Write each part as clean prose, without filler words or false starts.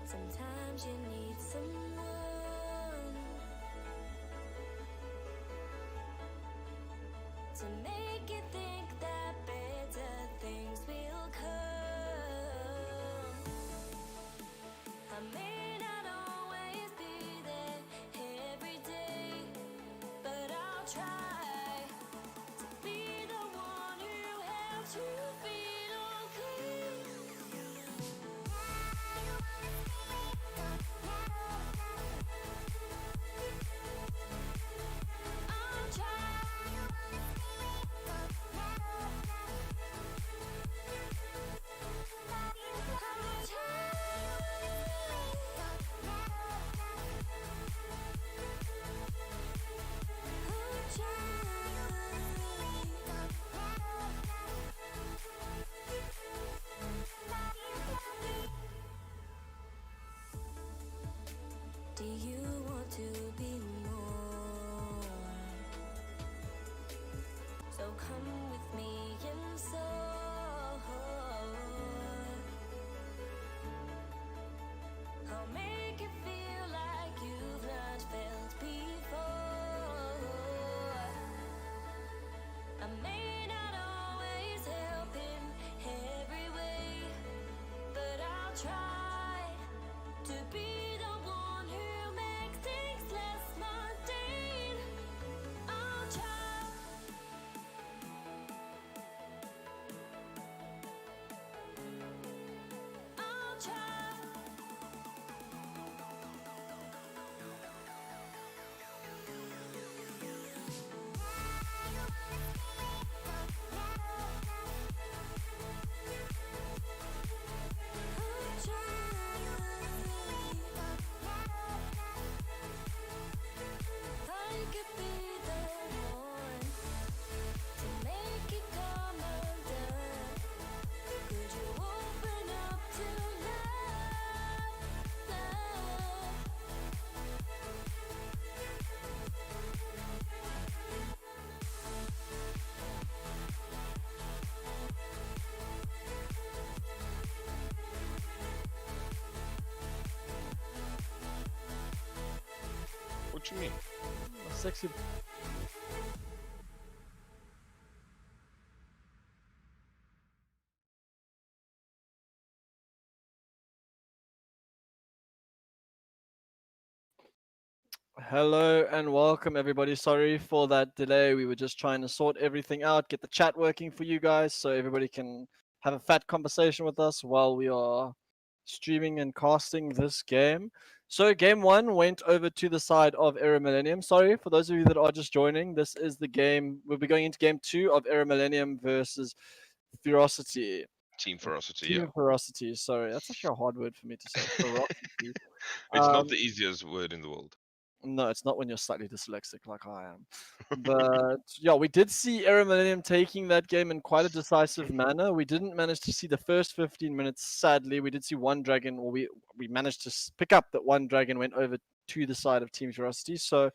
Sometimes you need someone to make you think that better things will come. I may not always be there every day, but I'll try to be the one who helps you feel okay. I'll try. Do you want to be more? So come with me and soar. I'll make you feel like you've not felt before. I may not always help in every way, but I'll try to be the one who makes things less mundane. I'll try. I'll try. I could be the one to make it come undone. Could you open up to love, love? What you mean? Sexy. Hello and welcome everybody. Sorry for that delay. We were just trying to sort everything out, get the chat working for you guys so everybody can have a fat conversation with us while we are streaming and casting this game. So game one went over to the side of Era Millennium. Sorry for those of you that are just joining. This is the game. We'll be going into game two of Era Millennium versus Ferocity. TeamFerocity, yeah. TeamFerocity. Sorry, that's actually a hard word for me to say. Ferocity. It's not Um, the easiest word in the world. No, it's not when you're slightly dyslexic like I am. But yeah, we did see Era Millennium taking that game in quite a decisive manner. We didn't manage to see the first 15 minutes, sadly. We did see one dragon, or we managed to pick up that one dragon went over to the side of Team Ferocity. So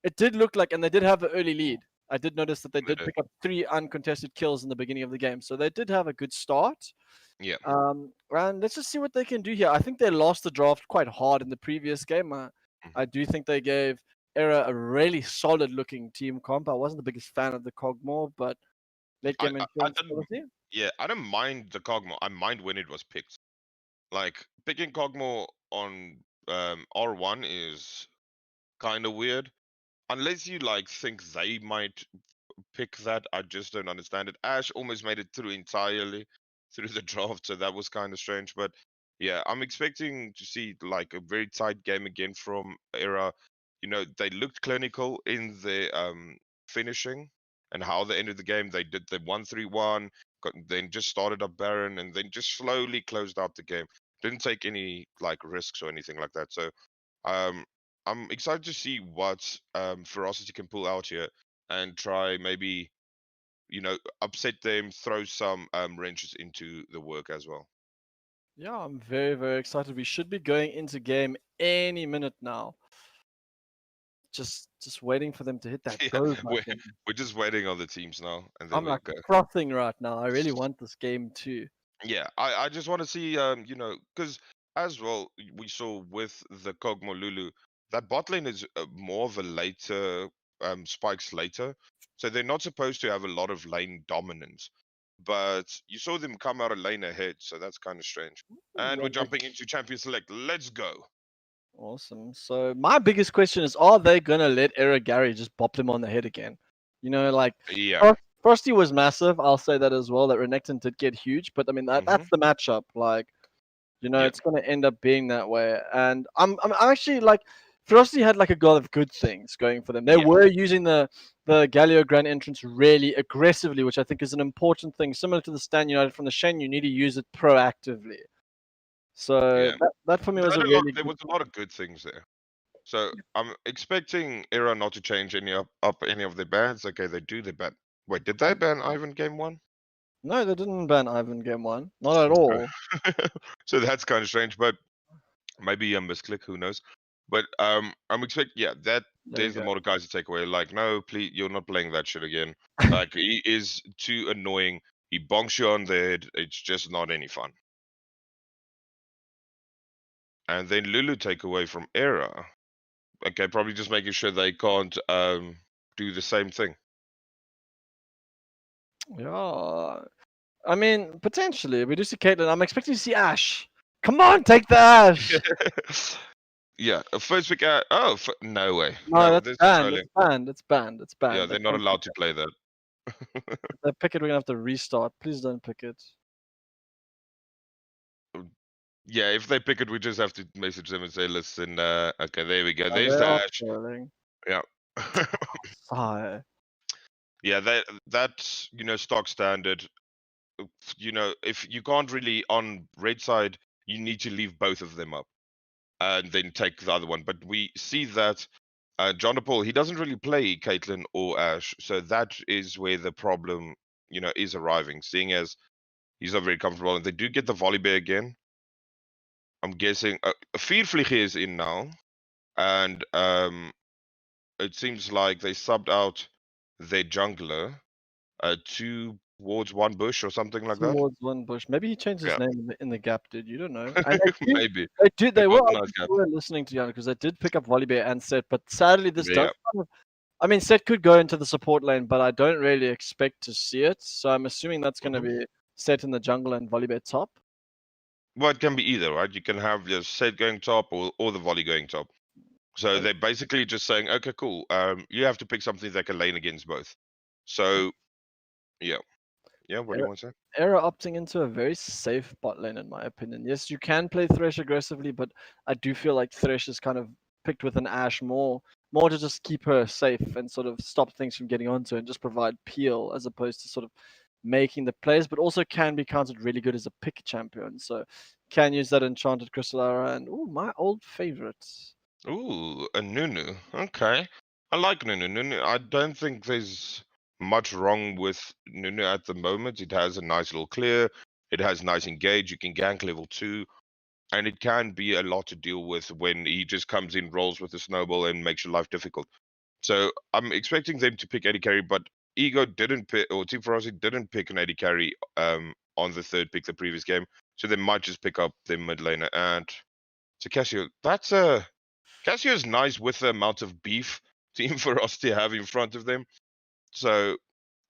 it did look like, and they did have an early lead. I did notice that they They did did. pick up 3 uncontested kills in the beginning of the game. So they did have a good start. Yeah. And let's just see what they can do here. I think they lost the draft quite hard in the previous game. I do think they gave Era a really solid looking team comp. I wasn't the biggest fan of the Cogmore, but late I, game I, I insurance didn't. policy. Yeah, I don't mind the Cogmore. I mind when it was picked. Like picking Cogmore on R1 is kind of weird. Unless you like think they might pick that, I just don't understand it. Ash almost made it through entirely through the draft, so that was kind of strange. But yeah, I'm expecting to see like a very tight game again from Era. You know, they looked clinical in the finishing and how they ended the game. They did the 1-3-1, then just started up Baron, and then just slowly closed out the game. Didn't take any like risks or anything like that. So um, I'm excited to see what Ferocity can pull out here and try maybe upset them, throw some wrenches into the work as well. Yeah, I'm very, very excited. We should be going into game any minute now. Just waiting for them to hit that Yeah, go we're button. we're just waiting on the teams now, and then I'm we like go. frothing right now. I really want this game too. Yeah, I just want to see because as well, we saw with the Kog'Maw Lulu that bot lane is more of a later spikes later, so they're not supposed to have a lot of lane dominance. But you saw them come out a lane ahead, so that's kind of strange. And we're Well, jumping into Champion Select. Let's go. awesome. So my biggest question is, are they gonna let Era Gary just bop them on the head again? You know, like Yeah. Frosty was massive. I'll say that as well. That Renekton did get huge, but I mean Hmm. that's the matchup. Like, Yeah. it's gonna end up being that way. And I'm actually like, Frosty had like a lot of good things going for them. They Yeah. were using the Galio Grand entrance really aggressively, which I think is an important thing. Similar to the Stan United from the Shen, you need to use it proactively. So Yeah. that for me was a really There good. was a lot of good things there. So I'm expecting Era not to change up any of their bans. Okay, they do the ban. Wait, did they ban Ivan game one? No, they didn't ban Ivan game one. Not at all. So that's kind of strange, but maybe a misclick. Who knows? But I'm expecting, yeah, that There we there's the go. Mordecai to take away. Like, no, please, you're not playing that shit again. Like, he is too annoying. He bonks you on the head. It's just not any fun. And then Lulu take away from Era. Okay, probably just making sure they can't do the same thing. Yeah. I mean, potentially. We do see Caitlyn. I'm expecting to see Ash. Come on, take the Ash. Yeah, a first pick out. Oh, no way. No, No, that's this is banned. trolling. It's banned. It's banned. It's Yeah, banned. They they're not can't allowed pick to it. play that. If they pick it, we're gonna have to restart. Please don't pick it. Yeah, if they pick it, we just have to message them and say, listen, okay, there we go. Oh, There's they the are Ash. trolling. Yeah. Sigh. Yeah, that's stock standard. If you can't really on red side, you need to leave both of them up and then take the other one. But we see that John Paul, he doesn't really play Caitlyn or Ash, so that is where the problem, is arriving. Seeing as he's not very comfortable, and they do get the volley bear again. I'm guessing Viervliegen is in now, and it seems like they subbed out their jungler towards one bush or something like that. Towards one bush. Maybe he changed his Yeah, name in the gap, dude. You don't know. And they do, maybe they did. it They was were a nice obviously gap. were listening to Yana because they did pick up Volibear and Set. But sadly, this does Yeah. kind of. I mean, Set could go into the support lane, but I don't really expect to see it. So I'm assuming that's going to Mhm. be Set in the jungle and Volibear top. Well, it can be either, right? You can have your set going top or the volley going top. So And they're basically just saying, okay, cool. You have to pick something that can lane against both. So yeah, yeah. What do you want to say? Era opting into a very safe bot lane, in my opinion. Yes, you can play Thresh aggressively, but I do feel like Thresh is kind of picked with an Ash more to just keep her safe and sort of stop things from getting onto her and just provide peel as opposed to sort of making the plays, but also can be counted really good as a pick champion. So can use that Enchanted Crystal Arrow and my old favorites. Ooh, a Nunu. Okay. I like Nunu. Nunu, I don't think there's much wrong with Nunu at the moment. It has a nice little clear. It has nice engage. You can gank level 2. And it can be a lot to deal with when he just comes in, rolls with a snowball, and makes your life difficult. So I'm expecting them to pick AD carry, but Ego didn't pick, or TeamFerocity didn't pick an AD carry on the third pick the previous game. So they might just pick up their mid laner. And to Cassio, Cassio's nice with the amount of beef TeamFerocity have in front of them. So,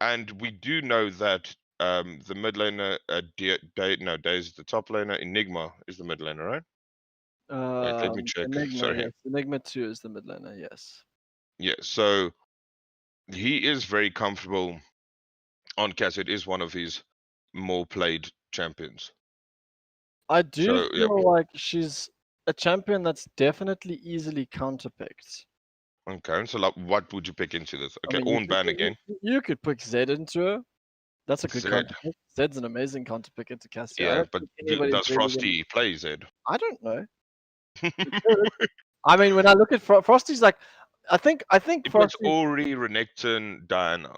and we do know that the mid laner, Day is the top laner. Enigma is the mid laner, right? Wait, let me check. Enigma, Sorry. yes. Enigma 2 is the mid laner, yes. Yeah, so he is very comfortable on Cassio. It is one of his more played champions. I do So yeah, feel like she's a champion that's definitely easily counterpicked. okay. So like, what would you pick into this? I Okay, mean, Ornn ban again. you could pick Zed into her. That's a good Zed. counter pick. Zed's an amazing counter pick into Cassia. I Yeah, don't but think anybody's does really gonna. Frosty play Zed? I don't know. I mean, when I look at Frosty's like, I think He plays Frosty Ori, Renekton, Diana.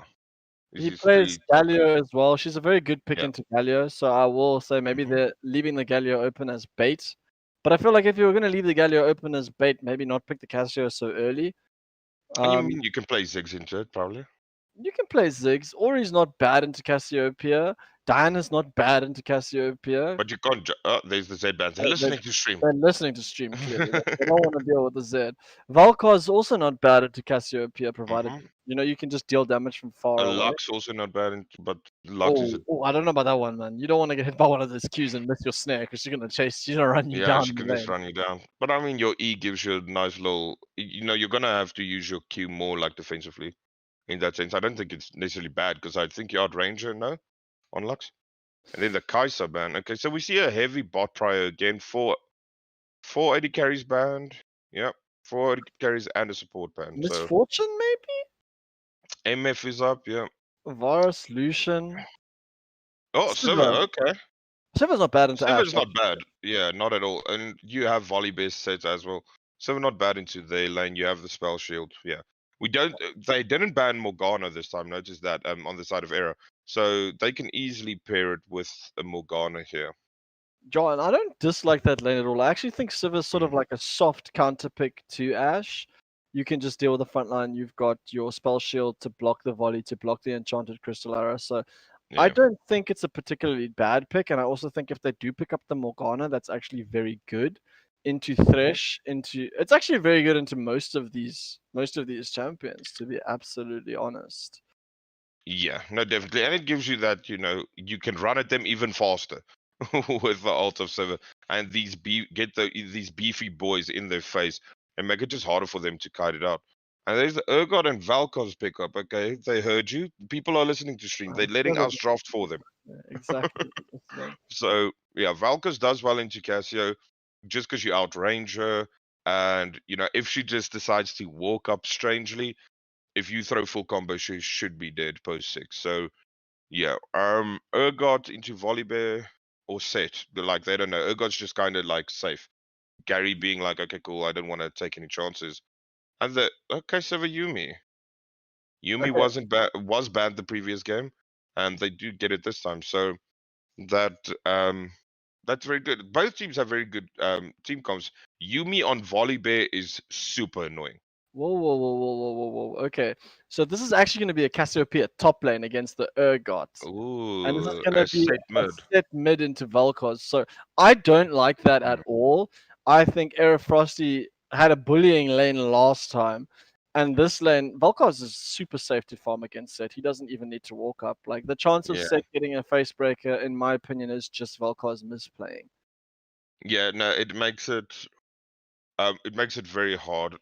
Is he his plays three top lanes. Galio as well. She's a very good pick Yeah. into Galio, so I will say maybe Hmm. they're leaving the Galio open as bait. But I feel like if you were going to leave the Galio open as bait, maybe not pick the Cassio so early. And you mean Um, you can play Ziggs into it, probably? you can play Ziggs, or he's not bad into Cassiopeia. Diana's not bad into Cassiopeia. But you can't. There's the Z bands. They're Uh, They're, listening to stream. they're listening to stream clearly. They don't want to deal with the Z. Valkar's also not bad into Cassiopeia, provided Mm-hmm. you can just deal damage from far A away. Lux also not bad, but Lux is a I don't know about that one, man. You don't want to get hit by one of those Qs and miss your snare because she's gonna chase. She's gonna run you yeah. down She in the can just lane. run you down. But I mean, your E gives you a nice little. You're gonna have to use your Q more like defensively. In that sense, I don't think it's necessarily bad because I think you outrange her no on Lux. And then the Kai'Sa ban. Okay, so we see a heavy bot prior again for 480 carries banned. Yep, 480 carries and a support ban. So Misfortune, maybe? MF is up. Yeah. Varus, Lucian. Oh, Sivir. Siva. Okay. Siva's not bad into Ashe. Sivir's not bad. Yeah, not at all. And you have volley based sets as well. Sivir not bad into their lane. You have the spell shield. Yeah. We don't. They didn't ban Morgana this time. Notice that on the side of Era. So they can easily pair it with a Morgana here. John, I don't dislike that lane at all. I actually think Siva's sort of like a soft counter pick to Ashe. You can just deal with the front line. You've got your spell shield to block the volley, to block the enchanted crystal arrow. So I Yeah. don't think it's a particularly bad pick, and I also think if they do pick up the Morgana, that's actually very good into Thresh. It's actually very good into most of these champions, to be absolutely honest. Yeah, no, definitely, and it gives you that you can run at them even faster with the ult of Sivir, and these beefy boys in their face and make it just harder for them to kite it out. And there's the Urgot and Valkov's pickup. Okay, they heard you. People are listening to stream. They're letting Siva us draft for them. Yeah, exactly. Listening. So yeah, Valkos does well into Cassio just because you outrange her, and if she just decides to walk up strangely, if you throw full combo, she should be dead post 6. So yeah, Urgot into Volibear or Set, like they don't know. Urgot's just kind of like safe. Gary being like, okay, cool, I don't want to take any chances. And so Yumi. Yumi Okay. was banned the previous game, and they do get it this time. So that that's very good. Both teams have very good team comps. Yumi on Volibear is super annoying. Whoa, whoa, whoa, whoa, whoa, whoa, whoa. Okay. So this is actually going to be a Cassiopeia top lane against the Urgot. And this is Ooh, going to a be set a mid. set mid into Vel'Koz. So I don't like that at all. I think Frosty had a bullying lane last time. And this lane, Vel'Koz is super safe to farm against Set. He doesn't even need to walk up. Like the chance of Yeah. Set getting a face breaker, in my opinion, is just Vel'Koz misplaying. Yeah, no, it makes it very hard.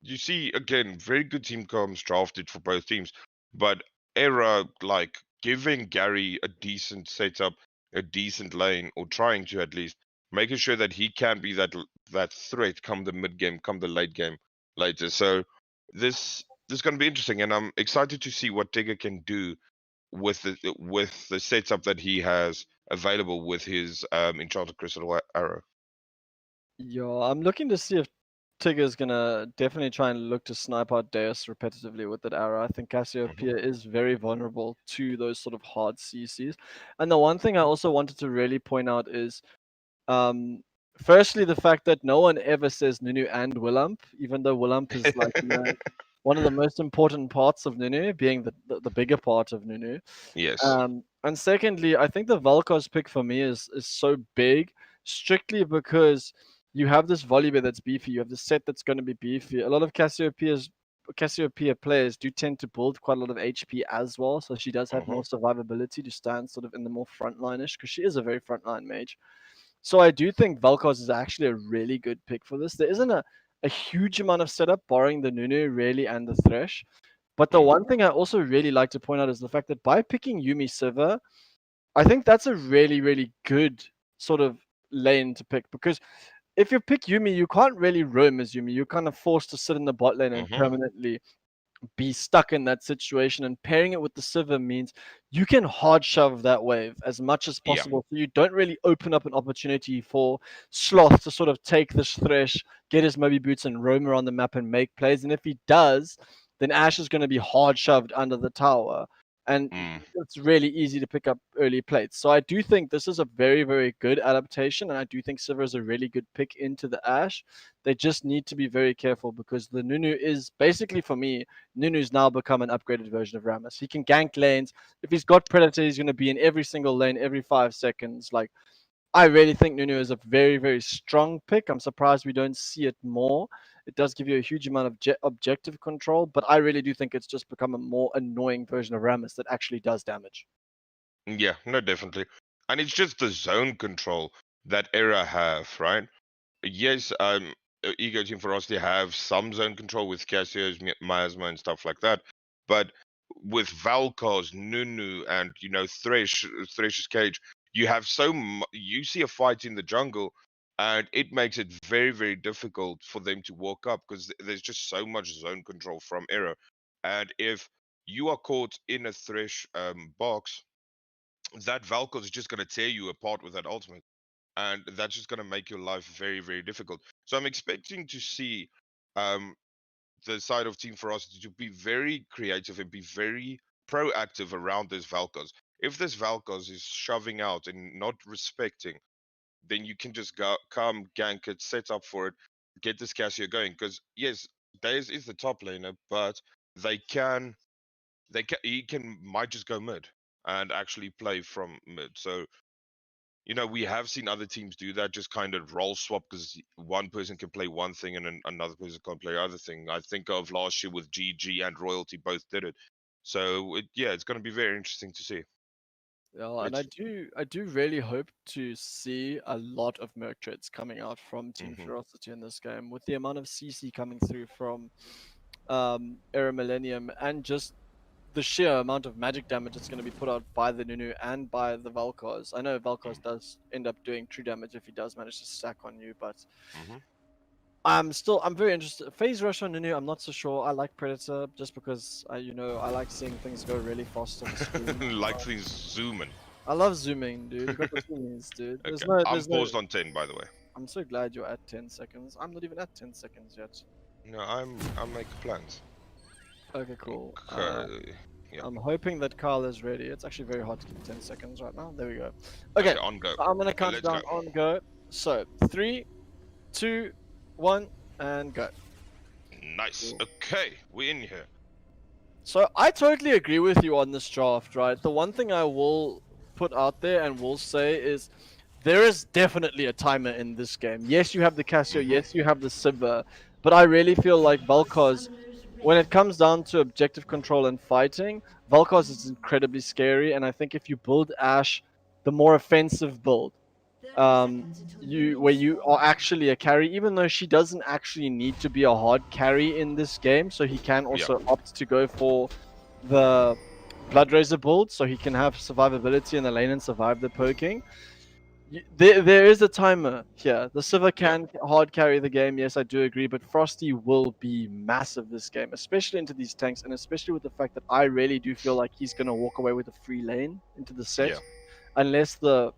You see again, very good team comps drafted for both teams, but Era like giving Gary a decent setup, a decent lane, or trying to at least making sure that he can be that threat come the mid game, come the late game later. So this is going to be interesting, and I'm excited to see what Tigger can do with the setup that he has available with his enchanted crystal arrow. Yeah, I'm looking to see if Tigger's gonna definitely try and look to snipe out Deus repetitively with that arrow. I think Cassiopeia is very vulnerable to those sort of hard CCs. And the one thing I also wanted to really point out is, firstly, the fact that no one ever says Nunu and Willump, even though Willump is like one of the most important parts of Nunu, being the bigger part of Nunu. Yes. And secondly, I think the Vel'Koz pick for me is so big strictly because you have this Volibear that's beefy, you have the set that's going to be beefy. A lot of Cassiopeia players do tend to build quite a lot of HP as well, so she does have more survivability to stand sort of in the more frontline-ish, because she is a very frontline mage. So I do think Vel'Koz is actually a really good pick for this. There isn't a huge amount of setup, barring the Nunu really and the Thresh. But the one thing I also really like to point out is the fact that by picking Yumi Sivir, I think that's a really, really good sort of lane to pick, because if you pick Yumi, you can't really roam as Yumi. You're kind of forced to sit in the bot lane and permanently be stuck in that situation. And pairing it with the Sivir means you can hard shove that wave as much as Yeah. possible. So you don't really open up an opportunity for Sloth to sort of take this Thresh, get his Moby Boots and roam around the map and make plays. And if he does, then Ashe is going to be hard shoved under the tower. and Mm. it's really easy to pick up early plates. So I do think this is a very, very good adaptation, and I do think Sivir is a really good pick into the Ashe. They just need to be very careful because the Nunu is basically, for me, Nunu's now become an upgraded version of Rammus. He can gank lanes. If he's got Predator, he's going to be in every single lane every 5 seconds. Like, I really think Nunu is a very, very strong pick. I'm surprised we don't see it more. It does give you a huge amount of objective control, but I really do think it's just become a more annoying version of Rammus that actually does damage. Yeah, no, definitely. And it's just the zone control that Era have, right? Yes, Ego Team Ferocity have some zone control with Cassio's, Miasma, and stuff like that. But with Valkos, Nunu, and Thresh's Cage, you have you see a fight in the jungle, and it makes it very, very difficult for them to walk up because there's just so much zone control from Era. And if you are caught in a Thresh box, that Valkos is just going to tear you apart with that ultimate, and that's just going to make your life very, very difficult. So I'm expecting to see um, the side of Team Ferocity to be very creative and be very proactive around this Valkos. If this Valkos is shoving out and not respecting, then you can just come gank it, set up for it, get this Cassio going. Because yes, Daze is the top laner, but he might just go mid and actually play from mid. So we have seen other teams do that, just kind of role swap because one person can play one thing and then another person can't play other thing. I think of last year with GG and Royalty both did it. So it's going to be very interesting to see. Yeah, and It's I do really hope to see a lot of Merc trades coming out from Team hmm Ferocity in this game, with the amount of CC coming through from Era Millennium, and just the sheer amount of magic damage that's going to be put out by the Nunu and by the Valkos. I know Valkos does end up doing true damage if he does manage to stack on you, but hmm I'm very interested. Phase Rush on Nunu, I'm not so sure. I like Predator just because I like seeing things go really fast on the screen. like things zooming. I love zooming, dude. You got the zoomies, dude. Okay, I'm There's no. paused on 10, by the way. I'm so glad you're at 10 seconds. I'm not even at 10 seconds yet. No, I'm making plans. Okay, cool. Okay, yeah. I'm hoping that Carl is ready. It's actually very hard to keep 10 seconds right now. There we go. Okay, On go. so I'm gonna count Let's down go. on go. So 3, 2, 1, and go. Nice. Okay, we're in here. So I totally agree with you on this draft, right? The one thing I will put out there and will say is there is definitely a timer in this game. Yes, you have the Casio, yes, you have the Sivir, but I really feel like Valkos, when it comes down to objective control and fighting, Valkos is incredibly scary, and I think if you build Ashe, the more offensive build, where you are actually a carry, even though she doesn't actually need to be a hard carry in this game, so he can also opt to go for the Blood Razor build, so he can have survivability in the lane and survive the poking. There is a timer here. The Sivir can hard carry the game, yes, I do agree, but Frosty will be massive this game, especially into these tanks, and especially with the fact that I really do feel like he's going to walk away with a free lane into the set, unless the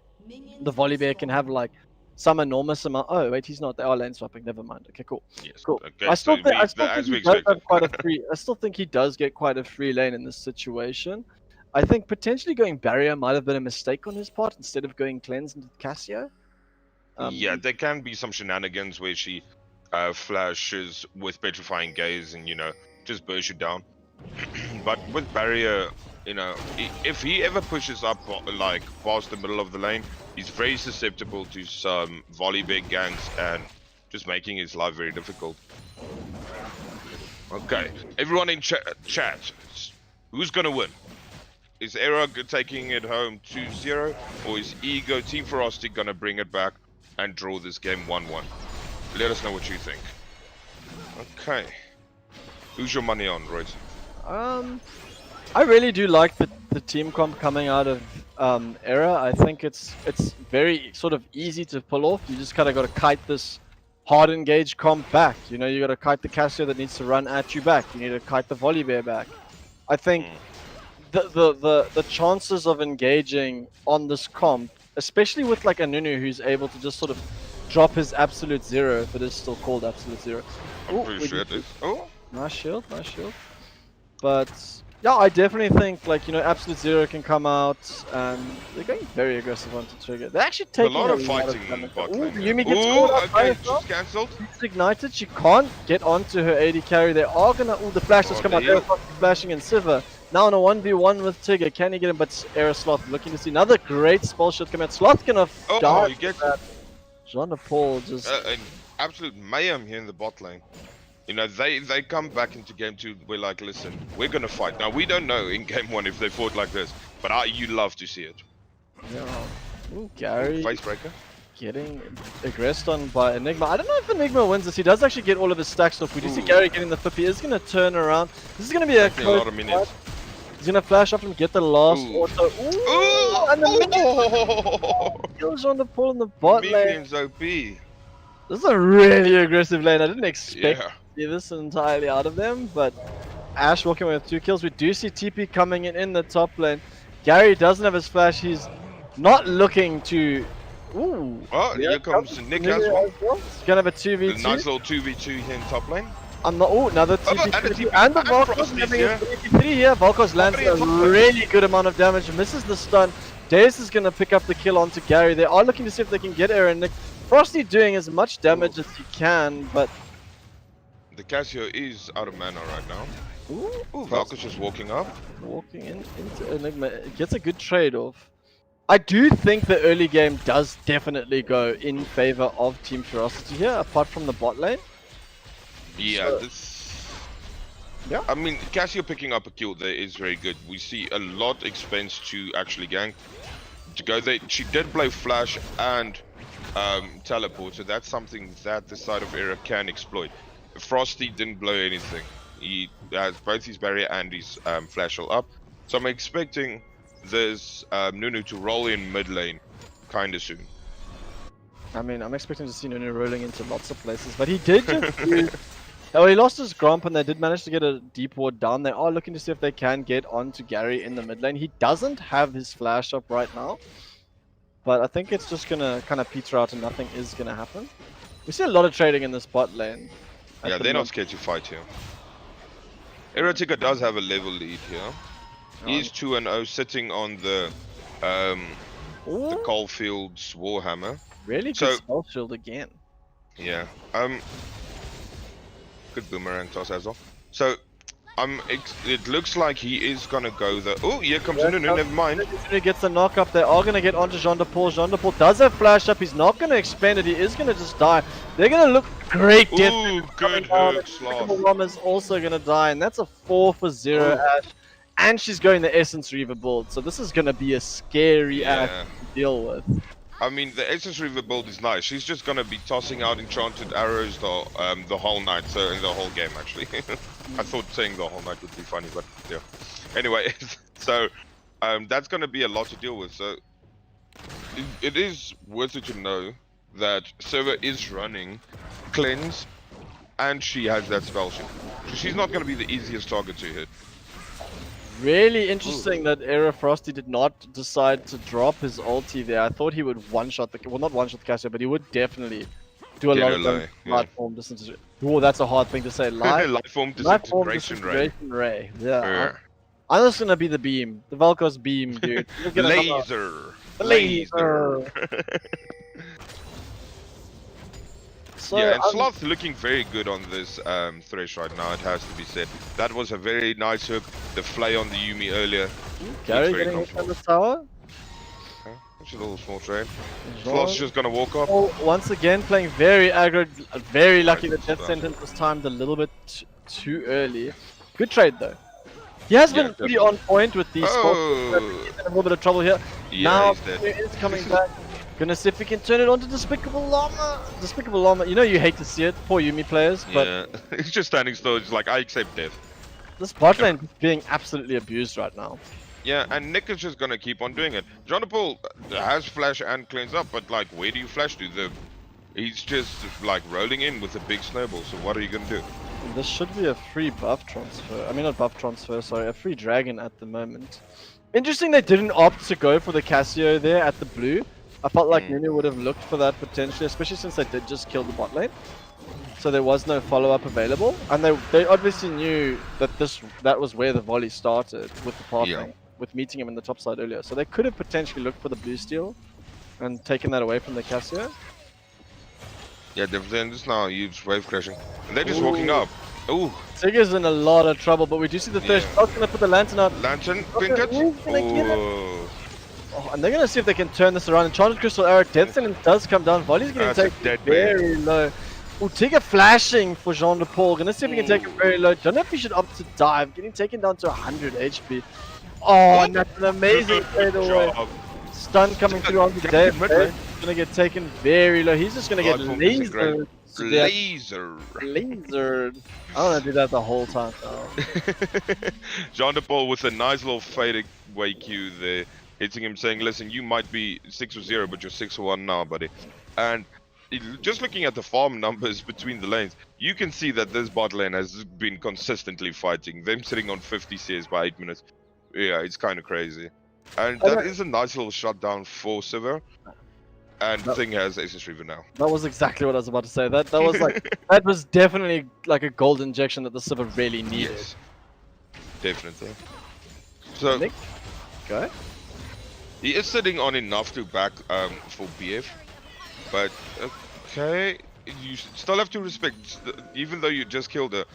Volibear can have like some enormous amount. Oh wait, he's not. They are lane swapping. Never mind. Okay, cool. Yes. Cool. Okay. I still think as we he does expected. have quite a free. I still think he does get quite a free lane in this situation. I think potentially going barrier might have been a mistake on his part instead of going cleanse into Cassio. Yeah, there can be some shenanigans where she flashes with petrifying gaze and just bursts you down. But with barrier, if he ever pushes up like past the middle of the lane, he's very susceptible to some volley big ganks and just making his life very difficult. Okay, everyone in chat, who's gonna win? Is Era taking it home 2-0, or is Ego Team Ferocity gonna bring it back and draw this game 1-1? Let us know what you think. Okay, who's your money on, Royce? I really do like the team comp coming out of Era. I think it's very sort of easy to pull off. You just kind of got to kite this hard engage comp back. You got to kite the Cassio that needs to run at you back. You need to kite the Volibear back. I think the chances of engaging on this comp, especially with like a Nunu who's able to just sort of drop his absolute zero, if it is still called absolute zero. I'm pretty sure it is. Oh, nice shield. But Yeah, I definitely think like Absolute Zero can come out and they're going very aggressive onto Trigger. They're actually A taking lot a of lot fighting of damage. bot Ooh, lane here. Yumi gets caught Ooh, up by okay, herself. she's cancelled. She's ignited. She can't get onto her AD carry. They are gonna. Ooh, the flash has Oh, come the out. heal. Aerosloth flashing in Sivir. Now on a 1v1 with Tigger. Can he get him? But Aerosloth looking to see another great spell shot come out. Sloth gonna Oh, die. he gets Jean de Paul just. an absolute mayhem here in the bot lane. You know, they come back into game 2. We're like, listen, we're gonna fight. Now we don't know in game 1 if they fought like this, but you love to see it. Yeah. Ooh, Gary. Face breaker. Getting aggressed on by Enigma. I don't know if Enigma wins this. He does actually get all of his stacks off. We do see Gary getting the flip. He is going to turn around. This is going to be a Taking a lot of minutes. He's going to flash up and get the last Ooh. auto. Ooh! And the kills on the pull in the bot lane. Minions OP. This is a really aggressive lane. I didn't expect Yeah. to see this entirely out of them, but Ash walking away with 2 kills. We do see TP coming in the top lane. Gary doesn't have his flash. He's not looking to... Ooh. Oh, Yeah, here comes Nick as well. He's gonna have a 2v2. A nice little 2v2 here in top lane. I'm not. Oh, another Oh, TP. and a TP. And the And Valkos Frosty's having here. a 3v3 here. Valkos lands Somebody a in top lane. really good amount of damage. Misses the stun. Daze is gonna pick up the kill onto Gary. They are looking to see if they can get Aaron Nick. Frosty doing as much damage as he can, but. The Casio is out of mana right now. Ooh, Valkos just walking up. walking into Enigma. It gets a good trade off. I do think the early game does definitely go in favor of TeamFerocity here, apart from the bot lane. Yeah, So- this. Yeah. I mean, Casio picking up a kill there is very good. We see a lot expense to actually gank. To go there, she did blow flash and teleport, so that's something that the side of Era can exploit. Frosty didn't blow anything. He has both his barrier and his flash all up. So I'm expecting this Nunu to roll in mid lane kinda soon. I mean, I'm expecting to see Nunu rolling into lots of places, but he did just use... Oh, he lost his Gromp and they did manage to get a deep ward down. They are looking to see if they can get onto Gary in the mid lane. He doesn't have his flash up right now, but I think it's just gonna kind of peter out and nothing is gonna happen. We see a lot of trading in this bot lane. at Yeah, the they're not moment. scared to fight here. Erotica does have a level lead here. He's 2-0 sitting on the Ooh, Caulfield's Warhammer. really good so- spell shield again. Yeah. Good boomerang toss as well. So it looks like he is gonna go the. Oh, here comes Yeah, Nunu. Never mind. Nunu gets a knock up. They are going to get onto Jean de Paul. Jean de Paul does have flash up. He's not going to expand it. He is going to just die. They're going to look great. Death Ooh, coming good down. hook, Despicable Sloth. Mom is also going to die, and that's a 4 for 0 Ooh. Ash. And she's going the Essence Reaver build, so this is going to be a scary Ash Yeah. to deal with. I mean, the Essence River build is nice. She's just gonna be tossing out enchanted arrows the whole night. So in the whole game, actually. I thought saying the whole night would be funny, but yeah. Anyway, so that's gonna be a lot to deal with. So it is worth it to know that server is running cleanse, and she has that spell shield. So she's not gonna be the easiest target to hit. Really interesting that Era Frosty did not decide to drop his ulti there. I thought he would one-shot the... Well, not one-shot the Casio, but he would definitely do a Get lot her of low, damage. yeah. Light form disintegration. Oh, that's a hard thing to say. Life form Light form disintegration ray. disintegration ray. Yeah. Yeah. I'm just gonna be the beam. The Valkos beam, dude. You're gonna come out. Laser. The laser. So, Yeah, and Sloth looking very good on this Thresh right now, it has to be said. That was a very nice hook. The flay on the Yumi earlier. Gary very getting hit from comfortable. the tower. Okay, that's a little small trade. Jean- Sloth's just gonna walk up. Oh, once again playing very aggro. Very lucky that Nice death stuff. sentence was timed a little bit too early. Good trade though. He has Yeah, been pretty definitely. on point with these spots. Oh, He's in a little bit of trouble here. yeah, Now he's dead. it's coming back. Gonna see if he can turn it onto Despicable Llama. Despicable Llama. You know you hate to see it, poor Yumi players, but Yeah, he's just standing still. It's like I accept death. this bot lane is being absolutely abused right now. Yeah, and Nick is just gonna keep on doing it. John Paul has flash and cleanse up, but like, where do you flash to? He's just like rolling in with a big snowball. So what are you gonna do? This should be a free buff transfer. I mean, not buff transfer, sorry, a free dragon at the moment. Interesting they didn't opt to go for the Casio there at the blue. I felt like Mm. Nunu would have looked for that potentially, especially since they did just kill the bot lane. So there was no follow-up available, and they obviously knew that that was where the volley started with the path Yeah. lane, with meeting him in the top side earlier. So they could have potentially looked for the blue steal and taken that away from the Cassio. Yeah, they're just now huge wave crashing. And they're just walking Ooh. up. Ooh, Tigger's in a lot of trouble, but we do see the Thirst. Yeah. Not gonna put the lantern up. Lantern, Okay, pink it. he's gonna get it. Ooh, Oh, and they're gonna see if they can turn this around. Enchanted Crystal Arrow, Death Sentence does come down. Volley's getting That's a taken dead very low. Oh, Tigger flashing for Jean de Paul. Gonna see if he can take it very low. Don't know if he should opt to dive. Getting taken down to 100 HP. Oh, and that's an amazing fade away. job. Stun coming through onto Get Dave. mid lane. Dave's gonna get taken very low. He's just gonna get Godform isn't great. lasered. to death. Laser. Lasered. I want to do that the whole time though. Jean de Paul with a nice little fade away Q there, hitting him saying, listen, you might be 6-0, but you're 6-1 now, buddy. And just looking at the farm numbers between the lanes, you can see that this bot lane has been consistently fighting. Them sitting on 50 CS by 8 minutes. Yeah, it's kind of crazy. And that is a nice little shutdown for Sivir. And Thing has Aces Reaver now. That was exactly what I was about to say. That was like that was definitely like a gold injection that the Sivir really needed. Yes, definitely. So Nick, go. he is sitting on enough to back for BF, but okay, you still have to respect. Even though you just killed her,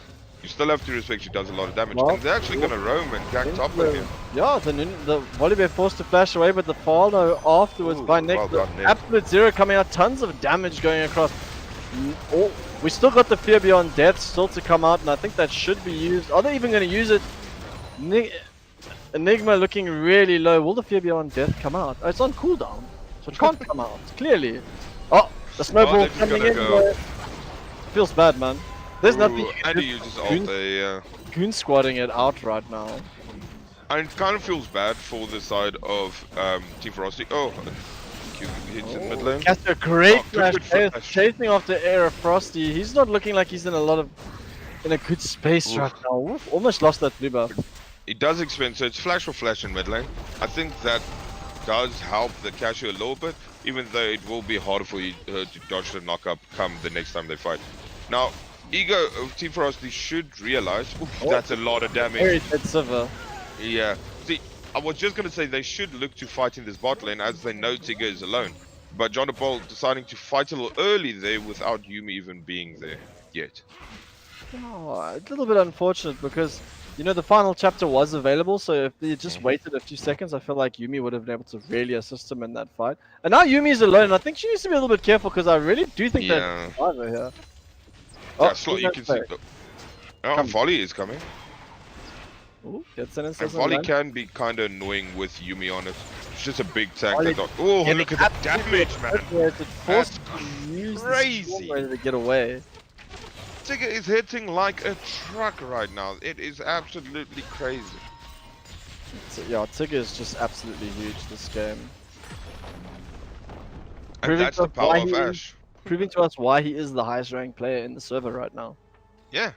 you still have to respect she does a lot of damage. Well, and they're actually gonna roam and gang top with him. Yeah, the Volibear forced to flash away, but the follow afterwards Ooh, by Nick. well done, Nick. Absolute zero coming out, tons of damage going across. Oh, we still got the Fear Beyond Death still to come out, and I think that should be used. Are they even going to use it? Enigma looking really low. Will the Fear Beyond Death come out? Oh, it's on cooldown, so it can't come out, clearly. Oh, the snowball they're just coming gonna in. go. Feels bad, man. There's nothing you Ooh, can and he do. uses ult there. Goon squatting it out right now. And it kind of feels bad for the side of TeamFerocity. Oh, Q hits in mid lane. That's a great Oh, good flash. flash. Chasing after Era Frosty. He's not looking like he's in a good space Oof. right now. Oof, almost lost that blue buff. It does expend, so it's flash for flash in mid lane. I think that does help the Cashew a little bit, even though it will be harder for you to dodge the knockup come the next time they fight. Now, Ego of TeamFerocity should realize, that's a lot of Very damage. dead Sivir. Yeah. See, I was just going to say they should look to fight in this bot lane as they know Tigger is alone. But John de Paul deciding to fight a little early there without Yumi even being there yet. Oh, a little bit unfortunate because, you know, the final chapter was available, so if they just waited a few seconds, I feel like Yumi would have been able to really assist him in that fight. And now Yumi's alone, and I think she needs to be a little bit careful because I really do think Yeah. that over here. Yeah, slow, you can see. fake. Oh, Volley is coming. Ooh, gets in and And says Volley can be kind of annoying with Yumi on it. It's just a big tank. Volley Oh, getting look at the damage, man. Forced to use the crazy. Storm Raider to get away. Tigger is hitting like a truck right now. It is absolutely crazy. So, yeah, Tigger is just absolutely huge this game. And Proving that's to the us why power of he is- Ash. Proving to us why he is the highest ranked player in the server right now. Yeah.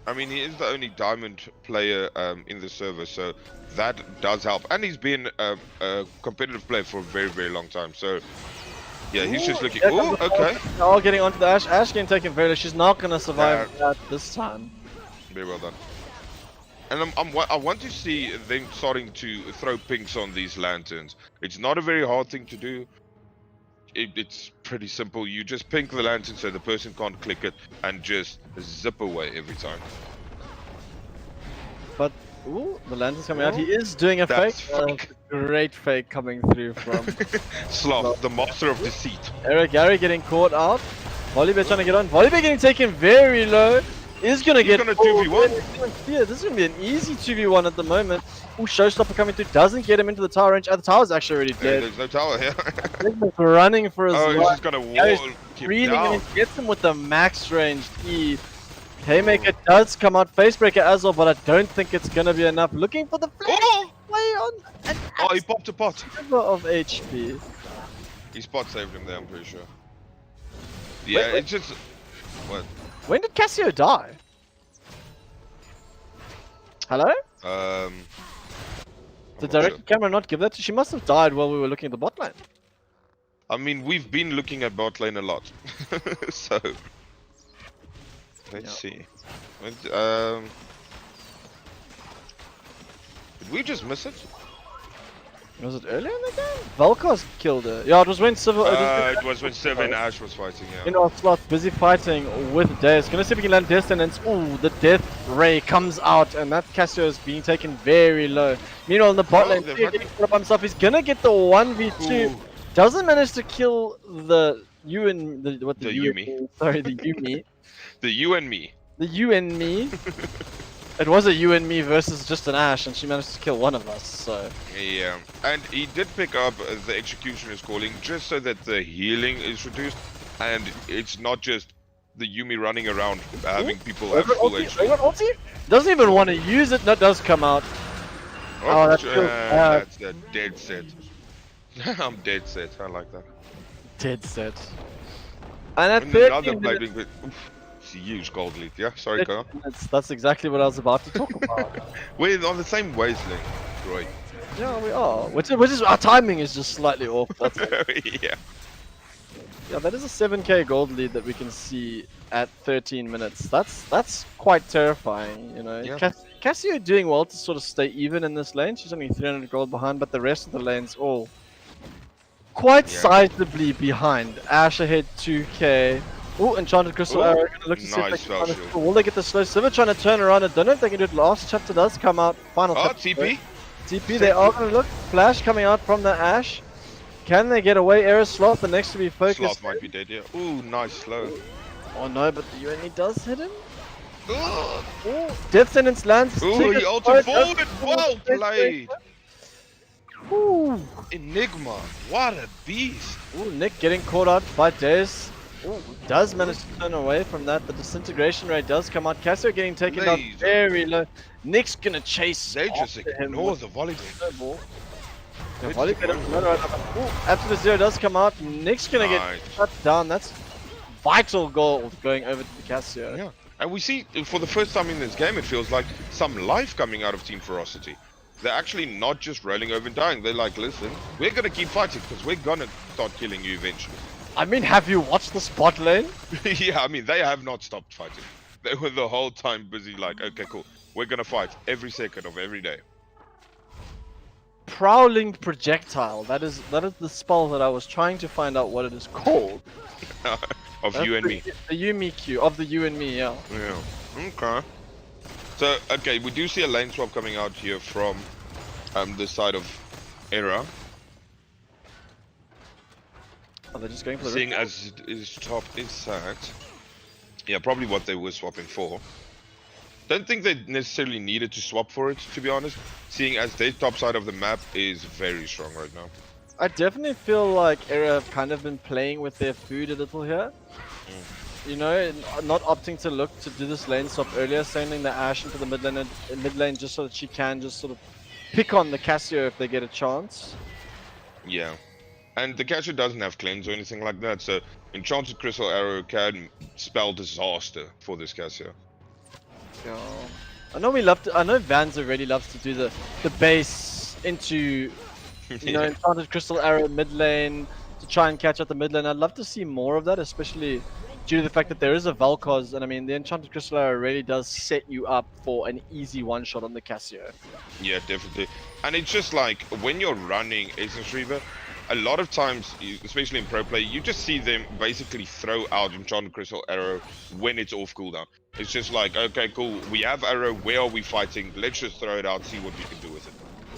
I mean, he is the only diamond player in the server, so that does help. And he's been a competitive player for a very, very long time. So, yeah, he's just looking. Here Oh, comes the okay. They're all getting onto the Ash. Ash getting taken very low. She's not going to survive that this time. Very well done. And I want to see them starting to throw pinks on these lanterns. It's not a very hard thing to do. It's pretty simple. You just pink the lantern so the person can't click it and just zip away every time. But, ooh, the lantern's coming out. He is doing a That's fake. fake. Great fake coming through from Sloth, the master of deceit. Eric Gary getting caught out. Volibear trying to get on. Volibear getting taken very low. Is going to He's get gonna 2v1. Yeah, this is going to be an easy 2v1 at the moment. Ooh, Showstopper coming through. Doesn't get him into the tower range. The tower's actually already Yeah, dead. there's no tower here. He's running for his Oh, he's life. just gonna Gary's wall keep breathing down. and he gets him with the max range E. Haymaker does come out. Facebreaker as well, but I don't think it's going to be enough. Looking for the flash Oh! play on an Oh, he popped a pot. number of HP. He spot saved him there, I'm pretty sure. Yeah, wait. it's just. What? When did Cassio die? Hello? I'm Did not direct sure. camera not give that to? She must have died while we were looking at the bot lane. I mean, we've been looking at bot lane a lot. So, let's see. Did we just miss it? Was it earlier in the game? Vel'Koz killed her. Yeah, it was when Civil. It was when Seven and Ash was fighting, yeah. In our slot, busy fighting with Death. Gonna see if we can land Death Sentence. Ooh, the Death Ray comes out, and that Cassio is being taken very low. Meanwhile, in the bot lane, they're getting put up on himself. He's gonna get the 1v2. Ooh. Doesn't manage to kill the you and the what the, The you Yuumi. and me. Sorry, the Yuumi. The you and me. The you and me. It was a you and me versus just an Ashe, and she managed to kill one of us. So Yeah, and he did pick up the Executioner's Calling just so that the healing is reduced, and it's not just the Yuumi running around having people have full HP. Doesn't even want to use it. That does come out. Oh, that's that's a dead set. I'm dead set. I like that. Dead set. And at And 13 another minutes, blade wing, it's a huge gold lead. Yeah, sorry, Carl. that's exactly what I was about to talk about. We're on the same wavelength, Roy. Yeah, we are. Which is our timing is just slightly off. That's it. Yeah. Yeah, that is a 7k gold lead that we can see at 13 minutes. That's quite terrifying, you know. Yeah. Cassio doing well to sort of stay even in this lane. She's only 300 gold behind, but the rest of the lanes all quite sizably behind. Ashe ahead 2k. Oh, Enchanted Crystal Arrow. Gonna look to see if Nice they can spell shield. will they get the slow? Sivir trying to turn around. I don't know if they can do it. Last chapter does come out. Final Oh, chapter. TP. TP, they are going to look. Flash coming out from the Ashe. Can they get away? Era Sloth, the next to be focused. Sloth might be dead, yeah. Ooh, nice slow. Oh no, but the UNE does hit him. Ooh, Oh, Death Sentence lands. he Ticket ulted forward, forward. Well played. Ooh. Enigma, what a beast. Ooh, Nick getting caught out by Daze. Ooh, does manage to turn away from that. The disintegration rate does come out. Cassio getting taken down Laser. very low. Nick's gonna chase They just after him ignore with the volley. snowball. The It's volley the bit volley. Ooh, Absolute Zero does come out. Nick's gonna Nice. get shut down. That's vital gold going over to the Cassio. Yeah. And we see, for the first time in this game, it feels like some life coming out of TeamFerocity. They're actually not just rolling over and dying. They're like, listen, we're gonna keep fighting because we're gonna start killing you eventually. I mean, have you watched the spot lane? Yeah, I mean, they have not stopped fighting. They were the whole time busy like, okay, cool. We're gonna fight every second of every day. Prowling projectile. That is the spell that I was trying to find out what it is called. Of That's you and me. The Yuumi Q of the you and me, yeah. Yeah. Okay. So, okay, we do see a lane swap coming out here from this side of Era. Are they just going for the Seeing rip? as his top is sacked. Yeah, probably what they were swapping for. Don't think they necessarily needed to swap for it, to be honest. Seeing as their top side of the map is very strong right now. I definitely feel like Era have kind of been playing with their food a little here. You know, not opting to look to do this lane swap earlier, sending the Ashe into the mid lane just so that she can just sort of pick on the Cassio if they get a chance. Yeah. And the Cassio doesn't have cleanse or anything like that, so Enchanted Crystal Arrow can spell disaster for this Cassio. Yeah. I know I know Vanza really loves to do the base into you know, Enchanted Crystal Arrow mid lane to try and catch out the mid lane. I'd love to see more of that, especially due to the fact that there is a Vel'Koz, and I mean, the Enchanted Crystal Arrow really does set you up for an easy one-shot on the Cassio. Yeah, definitely. And it's just like, when you're running Essence Reaver, a lot of times, especially in pro play, you just see them basically throw out Enchanted Crystal Arrow when it's off cooldown. It's just like, okay, cool, we have Arrow, where are we fighting? Let's just throw it out, see what we can do with it.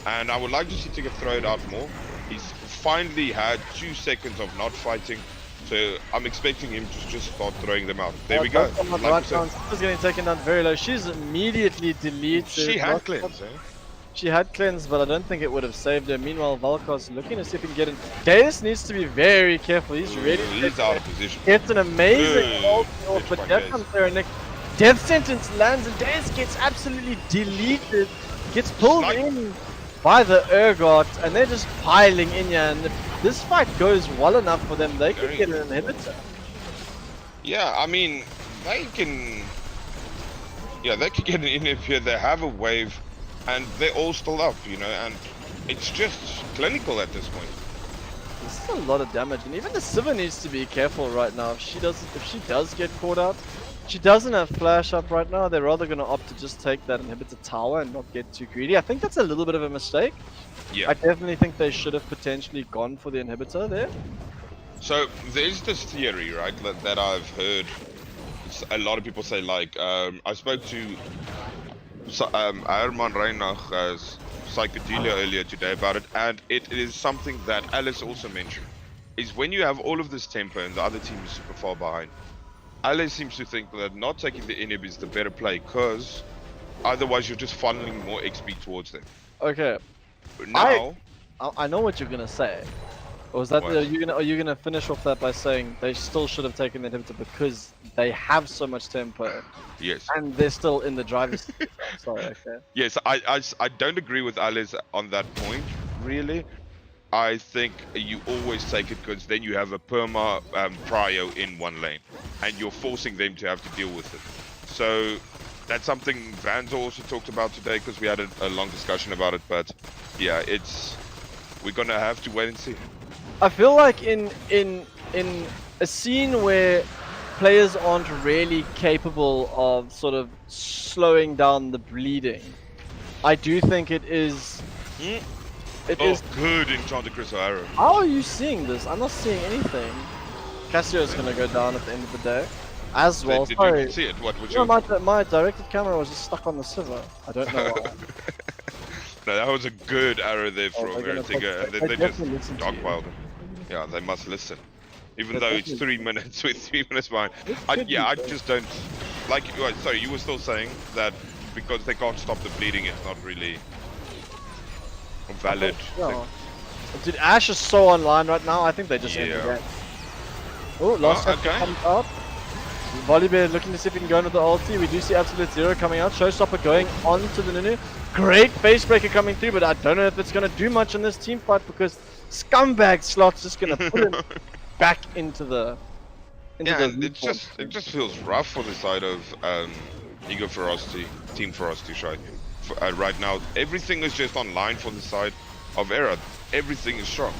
And I would like to see Ticket throw it out more. He's finally had 2 seconds of not fighting, so I'm expecting him to just start throwing them out. There we go. She's getting taken down very low. She's immediately deleted. She had cleanse, eh? She had cleanse, but I don't think it would have saved her. Meanwhile, Vel'Koz looking to see if he can get in. Deus needs to be very careful. He's ready. He's out of position. Gets an amazing Good. ult, Good but one, Death Deus. comes there and Nick. Death Sentence lands and Deus gets absolutely deleted. Gets pulled Snipe. in by the Urgot, and they're just piling in here. And if this fight goes well enough for them, they could Very get an inhibitor. Yeah, I mean, they can... Yeah, they could get an inhibitor. They have a wave, and they're all still up, you know, and it's just clinical at this point. This is a lot of damage, and even the Sivir needs to be careful right now. If she does get caught out, she doesn't have flash up right now. They're rather going to opt to just take that inhibitor tower and not get too greedy. I think that's a little bit of a mistake. Yeah. I definitely think they should have potentially gone for the inhibitor there. So there's this theory, right, that I've heard. A lot of people say, like, I spoke to Herman Reinach as Psychedelia earlier today about it, and it is something that Alice also mentioned. Is when you have all of this tempo and the other team is super far behind, Alice seems to think that not taking the inhib is the better play, because otherwise you're just funneling more XP towards them. Okay, I Now, I know what you're gonna say. Or is that what? are you gonna finish off that by saying they still should have taken the inhibitor because they have so much tempo Yes. and they're still in the driver's seat? I'm sorry, okay. Yes, I don't agree with Alice on that point, really. I think you always take it because then you have a perma prio in one lane, and you're forcing them to have to deal with it. So that's something Vanzo also talked about today, because we had a long discussion about it. But yeah, we're gonna have to wait and see. I feel like in a scene where players aren't really capable of sort of slowing down the bleeding, I do think it is. Hmm? It Oh, is. good Enchanted Crystal Arrow. How are you seeing this? I'm not seeing anything. Cassio's gonna go down at the end of the day, as well. Did Sorry. you see it? What was No, your? my directed camera was just stuck on the Sivir. I don't know why. No, that was a good arrow there Oh, from they're gonna Ertiga, and they then they just definitely listen to you. dogpiled him. Yeah, they must listen. Even They though it's definitely 3 minutes with 3 minutes behind. This could be I good. just don't like. Sorry, you were still saying that because they can't stop the bleeding, it's not really a valid thing. Yeah. Dude, Ash is so online right now. I think they just end the Yeah. game. Oh, last Okay. comes up. Volibear looking to see if he can go into the ulti. We do see Absolute Zero coming out. Showstopper going on to the Nunu. Great face breaker coming through, but I don't know if it's going to do much in this team fight because Scumbag Slot's just going to pull him back into the Yeah, and respawn it point. just feels rough for the side of Ego Ferocity, Team Ferocity, right? Right now, everything is just online for the side of Era. Everything is strong.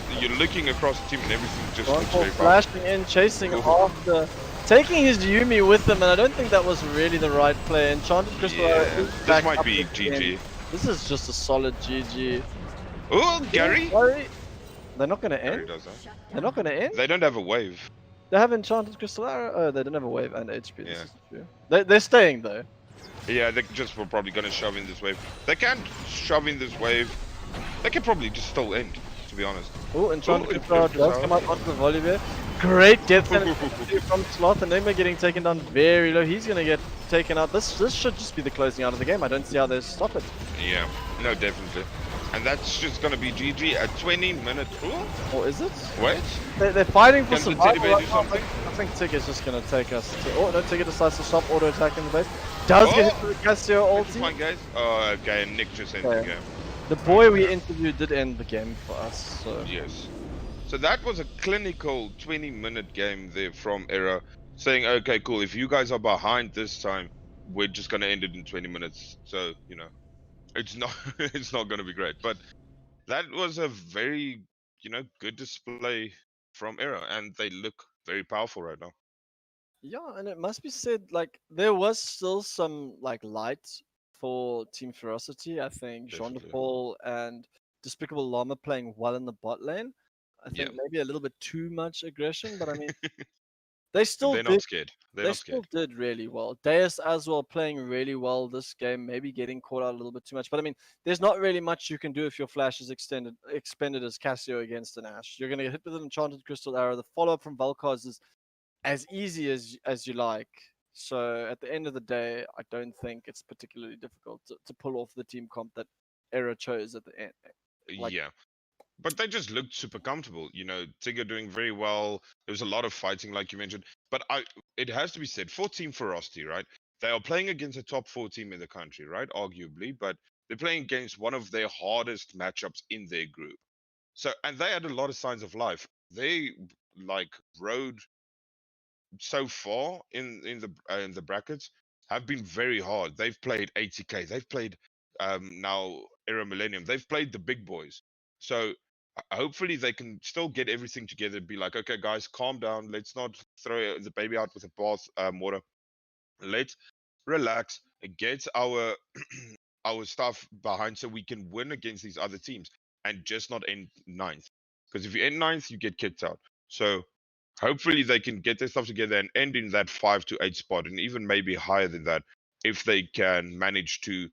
You're looking across the team and everything just looks Ronco very powerful. flashing in, chasing Ooh. after, taking his Yumi with him, and I don't think that was really the right play. Enchanted Crystal Arrow Yeah, is this back might up be again. GG. This is just a solid GG. Oh, Gary! Sorry. They're not gonna Gary end? does that. They're not gonna end? They don't have a wave. They have Enchanted Crystal Arrow? Oh, they don't have a wave and HP, this Yeah. is true. They're staying though. Yeah, they just were probably gonna shove in this wave. They can't shove in this wave. They can probably just still end, to be honest. Oh, Enchanted Ooh, Crystal Arrow Crystal does Arrow. come up onto the Volibear. Great death sentence from Sloth, and Enigma getting taken down very low. He's gonna get taken out. This should just be the closing out of the game. I don't see how they stop it. Yeah, no, definitely. And that's just gonna be GG at 20 minutes. Ooh, Or is it? wait. They're fighting for Can the survival Teddy Bear right do now. something? I think Tig is just gonna take us to. Oh no, Tig decides to stop auto attacking the base. Does get hit with the Cassio ulti. Fine, guys. Oh, okay, and Nick just ended the Okay. game. The boy we interviewed did end the game for us. So Yes. So that was a clinical 20-minute game there from Era, saying, okay, cool, if you guys are behind this time, we're just gonna end it in 20 minutes. So, it's not it's not gonna be great. But that was a very, good display from Era, and they look very powerful right now. yeah, and it must be said, like there was still some like light for Team Ferocity. I think Jean de Definitely. Paul and Despicable Llama playing well in the bot lane. I Yeah. think maybe a little bit too much aggression, but I mean they still They're not did scared. They're they not still scared. did really well. Deus as well playing really well this game, maybe getting caught out a little bit too much. But I mean, there's not really much you can do if your flash is expended as Cassio against an Ash. You're gonna get hit with an enchanted crystal arrow. The follow up from Valkars is as easy as you like. So at the end of the day, I don't think it's particularly difficult to pull off the team comp that Era chose at the end. Like Yeah. But they just looked super comfortable. Tigger doing very well. There was a lot of fighting, like you mentioned. But it has to be said, for Team Ferocity, right? They are playing against a top 4 team in the country, right? Arguably, but they're playing against one of their hardest matchups in their group. So, and they had a lot of signs of life. They like rode so far in the brackets have been very hard. They've played 80k. They've played now Era Millennium. They've played the big boys. So hopefully they can still get everything together and be like, okay, guys, calm down. Let's not throw the baby out with the bath water. Let's relax, get our our stuff behind so we can win against these other teams and just not end ninth. Because if you end ninth, you get kicked out. So hopefully they can get their stuff together and end in that 5 to 8 spot, and even maybe higher than that if they can manage to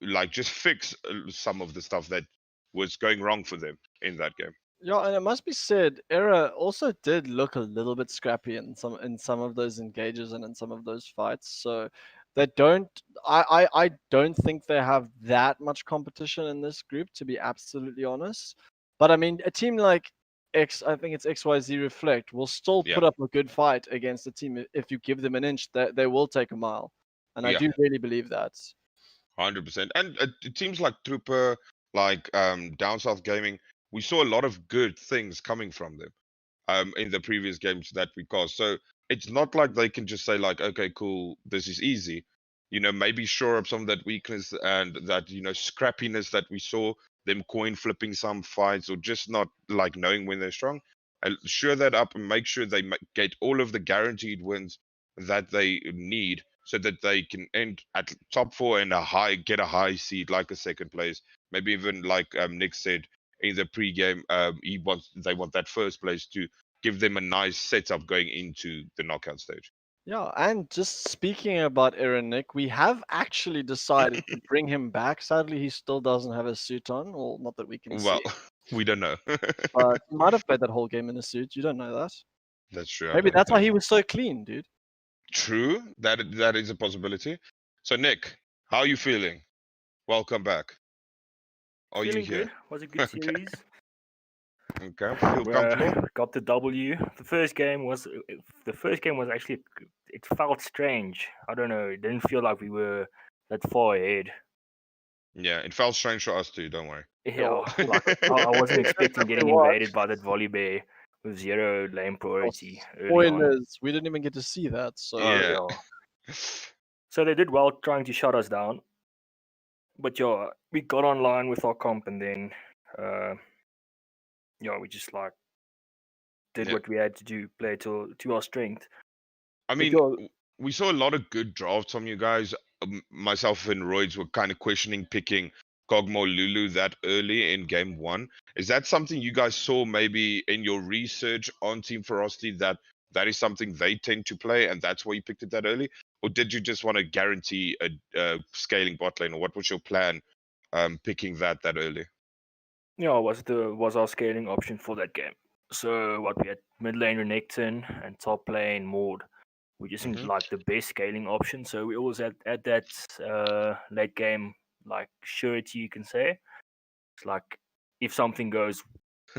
like just fix some of the stuff that was going wrong for them in that game. Yeah, and it must be said, Era also did look a little bit scrappy in some of those engages and in some of those fights. So they don't I don't think they have that much competition in this group, to be absolutely honest. But I mean, a team like I think it's XYZ Reflect will still Yeah. put up a good fight against a team if you give them an inch, they will take a mile. And I Yeah. do really believe that. 100%. And teams like Trooper, like Down South Gaming, we saw a lot of good things coming from them in the previous games that we caused. So it's not like they can just say like, okay, cool, this is easy. You know, maybe shore up some of that weakness and that, you know, scrappiness that we saw, them coin flipping some fights or just not like knowing when they're strong. And shore that up and make sure they get all of the guaranteed wins that they need so that they can end at top 4 and get a high seed like a second place. Maybe even like Nick said in the pre-game, they want that first place to give them a nice setup going into the knockout stage. Yeah, and just speaking about Aaron Nick, we have actually decided to bring him back. Sadly, he still doesn't have a suit on. Well, not that we can see, Well, we don't know. but he might have played that whole game in a suit. You don't know that. That's true. I Maybe don't that's why know. he was so clean, dude. True. That is a possibility. So Nick, how are you feeling? Welcome back. Are Feeling you here? good. Was a good Okay. series. Okay. Feel comfortable? Got the W. The first game was actually, it felt strange. I don't know. It didn't feel like we were that far ahead. Yeah, it felt strange for us too. Don't worry. Yeah, like I wasn't expecting getting What? invaded by that volley bear with 0 lane priority early on. Spoilers. We didn't even get to see that. So Yeah. So they did well trying to shut us down. But yeah, we got online with our comp and then we just like did Yeah. what we had to do, play to our strength. I But mean, yeah, we saw a lot of good drafts from you guys. Myself and Royds were kind of questioning picking Kog'Maw Lulu that early in game 1. Is that something you guys saw maybe in your research on TeamFerocity that is something they tend to play and that's why you picked it that early? Or did you just want to guarantee a scaling bot lane, or what was your plan picking that early? yeah, was our scaling option for that game. So what we had mid lane Renekton and top lane Maud. We just didn't Mhm. like the best scaling option. So we always had at that late game like surety, you can say. It's like if something goes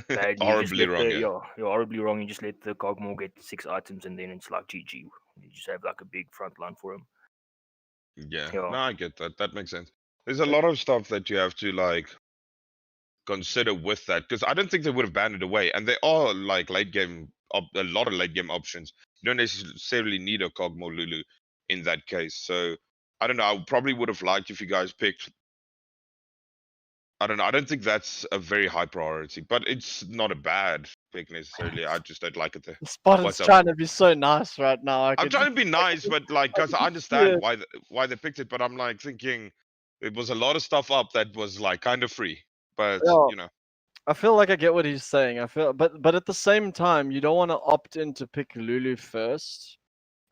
bad, you just Horribly let wrong, yeah. you're horribly wrong. You just let the Cogmore get 6 items and then it's like GG. You just have like a big front line for him. Yeah. Yeah. No, I get that. That makes sense. There's a lot of stuff that you have to like consider with that because I don't think they would have banned it away. And there are like a lot of late game options. You don't necessarily need a Kog'Maw Lulu in that case. So I don't know. I probably would have liked if you guys picked. I don't know. I don't think that's a very high priority, but it's not a bad pick necessarily. I just don't like it there. the spot is What's up? trying to be so nice right now. I'm trying to be nice, but like, because I can see understand it. why they picked it, but I'm like thinking it was a lot of stuff up that was like kind of free, but Yeah. you know. I feel like I get what he's saying. I feel, but at the same time, you don't want to opt in to pick Lulu first,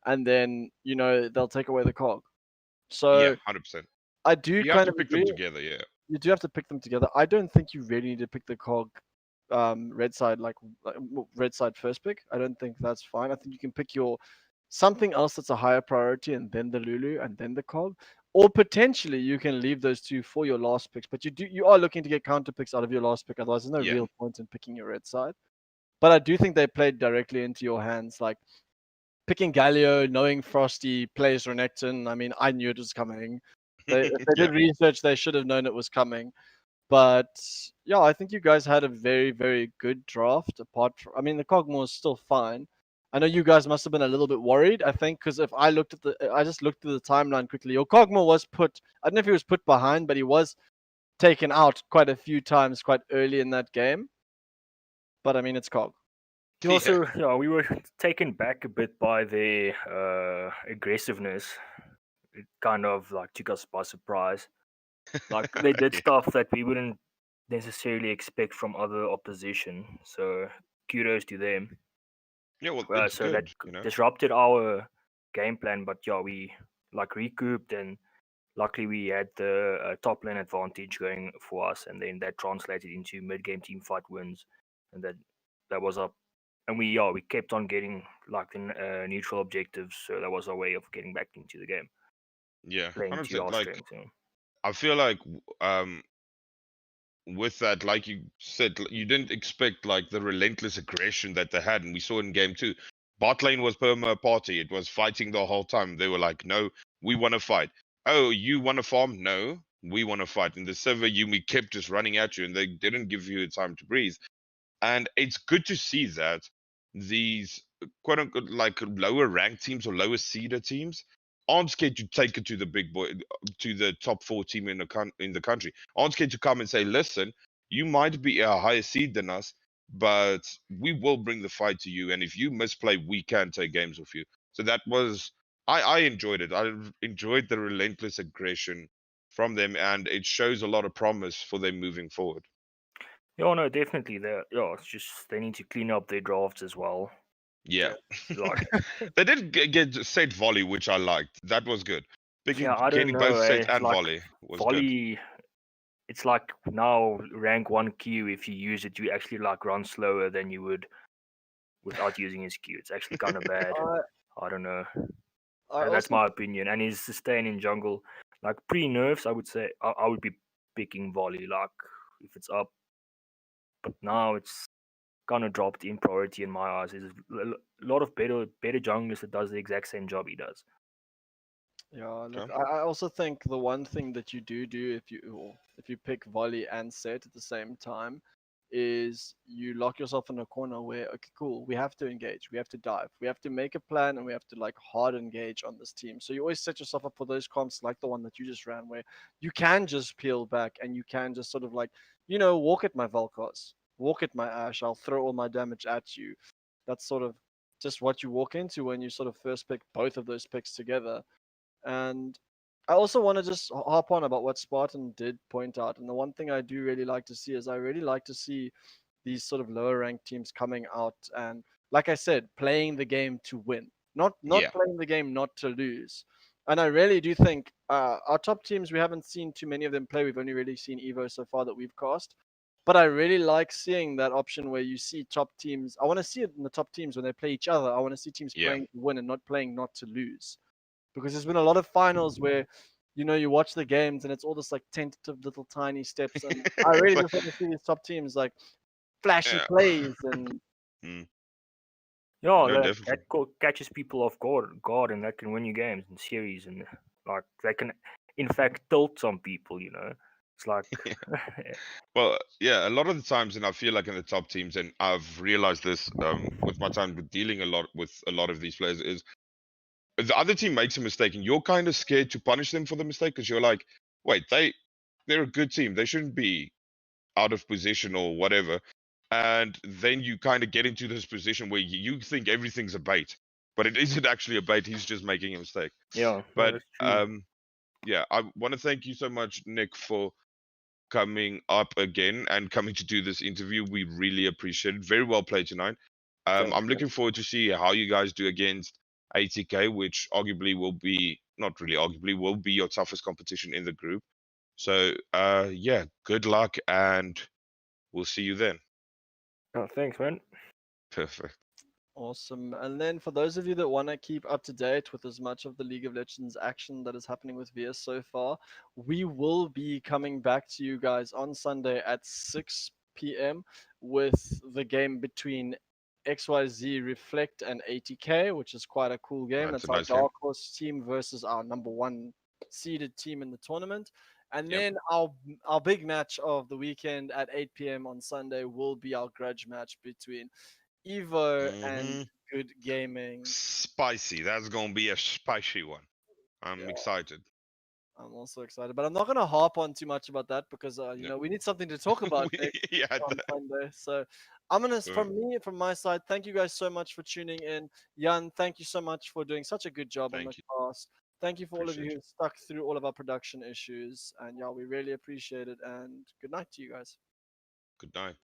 and then they'll take away the cog. So Yeah, 100%. I do You have kind to of pick them agree. together, yeah. You do have to pick them together. I don't think you really need to pick the cog, red side red side first pick. I don't think that's fine. I think you can pick your something else that's a higher priority, and then the Lulu, and then the cog. Or potentially you can leave those two for your last picks, but you are looking to get counter picks out of your last pick. Otherwise, there's no Yeah. real point in picking your red side. But I do think they played directly into your hands, like picking Galio, knowing Frosty plays Renekton. I mean, I knew it was coming. If they Yeah. did research, they should have known it was coming. But yeah, I think you guys had a very, very good draft. Apart from, I mean, the Cogmore is still fine. I know you guys must have been a little bit worried. I think because if I looked at I just looked through the timeline quickly. Your Cogmore was put. I don't know if he was put behind, but he was taken out quite a few times quite early in that game. But I mean, it's COG. We also, yeah, we were taken back a bit by their aggressiveness. It kind of like took us by surprise. Like they did Yeah. stuff that we wouldn't necessarily expect from other opposition. So kudos to them. Yeah, well, it's So that good, you know. disrupted our game plan, but yeah, we like recouped, and luckily we had the top lane advantage going for us, and then that translated into mid game team fight wins, and that was up. And we kept on getting like the neutral objectives, so that was our way of getting back into the game, Yeah, playing to 100%. our Like, strengths. You know? I feel like with that, like you said, you didn't expect like the relentless aggression that they had, and we saw in game two. Bot lane was perma party. It was fighting the whole time. They were like, "No, we want to fight." Oh, you want to farm? No, we want to fight. And the server Yumi kept just running at you, and they didn't give you time to breathe. And it's good to see that these quote unquote like lower ranked teams or lower seeder teams aren't scared to take it to the big boy to the top four team in the country. Aren't scared to come and say, listen, you might be a higher seed than us, but we will bring the fight to you. And if you misplay, we can take games with you. So that was I enjoyed it. I enjoyed the relentless aggression from them, and it shows a lot of promise for them moving forward. Yeah, no, definitely. Yeah, it's just they need to clean up their drafts as well. Yeah. Like, They did get set volley, which I liked. That was good. yeah, I don't Getting both know. set It's and like volley was good. volley. It's like now rank 1 Q. If you use it, you actually like run slower than you would without using his Q. It's actually kind of bad. I I don't know. I That's also my opinion. And his sustain in jungle, like pre nerfs, I would say I would be picking volley like if it's up. But now it's kind of dropped in priority in my eyes. There's a lot of better junglers that does the exact same job he does. Yeah, look, Okay. I also think the one thing that you do if you pick volley and set at the same time is you lock yourself in a corner where, okay, cool, we have to engage, we have to dive, we have to make a plan, and we have to like hard engage on this team. So you always set yourself up for those comps like the one that you just ran, where you can just peel back and you can just sort of like, walk at my Vel'Koz, walk at my Ashe, I'll throw all my damage at you. That's sort of just what you walk into when you sort of first pick both of those picks together. And I also want to just hop on about what Spartan did point out. And the one thing I do really like to see is I really like to see these sort of lower ranked teams coming out and, like I said, playing the game to win, not Yeah. playing the game not to lose. And I really do think our top teams, we haven't seen too many of them play. We've only really seen Evo so far that we've cast. But I really like seeing that option where you see top teams. I want to see it in the top teams when they play each other. I want to see teams Yeah. playing to win and not playing not to lose, because there's been a lot of finals where you watch the games and it's all this like tentative little tiny steps, and I It's really like, just want to see these top teams like flashy yeah. plays and Mm. Yeah, No, definitely. catches people off guard, and that can win you games in series, and like they can, in fact, tilt some people. It's like, Well, yeah, a lot of the times, and I feel like in the top teams, and I've realized this with my time with dealing a lot with a lot of these players, is the other team makes a mistake, and you're kind of scared to punish them for the mistake because you're like, wait, they're a good team, they shouldn't be out of position or whatever. And then you kind of get into this position where you think everything's a bait, but it isn't actually a bait. He's just making a mistake. yeah, no, But that's true. yeah, I want to thank you so much, Nick, for coming up again and coming to do this interview. We really appreciate it. Very well played tonight. Thanks, I'm man. looking forward to see how you guys do against ATK, which arguably will be, not really arguably, will be your toughest competition in the group. So yeah, good luck, and we'll see you then. Oh, thanks, man. Perfect. awesome. And then for those of you that want to keep up to date with as much of the League of Legends action that is happening with VS so far, we will be coming back to you guys on Sunday at 6 p.m. with the game between XYZ Reflect and ATK, which is quite a cool game. That's That's a our nice game. dark horse team versus our number one seeded team in the tournament. And Yep. then our big match of the weekend at 8 p.m. on Sunday will be our grudge match between Evo and Hmm. Good Gaming. Spicy. That's gonna be a spicy one. I'm Yeah, excited. I'm also excited, but I'm not gonna harp on too much about that because Yeah. we need something to talk about We- yeah, on Sunday. So I'm gonna Sure. from my side, thank you guys so much for tuning in. Jan, thank you so much for doing such a good job on the Thank you. cast. Thank you for all of you Appreciate who you. stuck through all of our production issues. And yeah, we really appreciate it. And good night to you guys. Good night.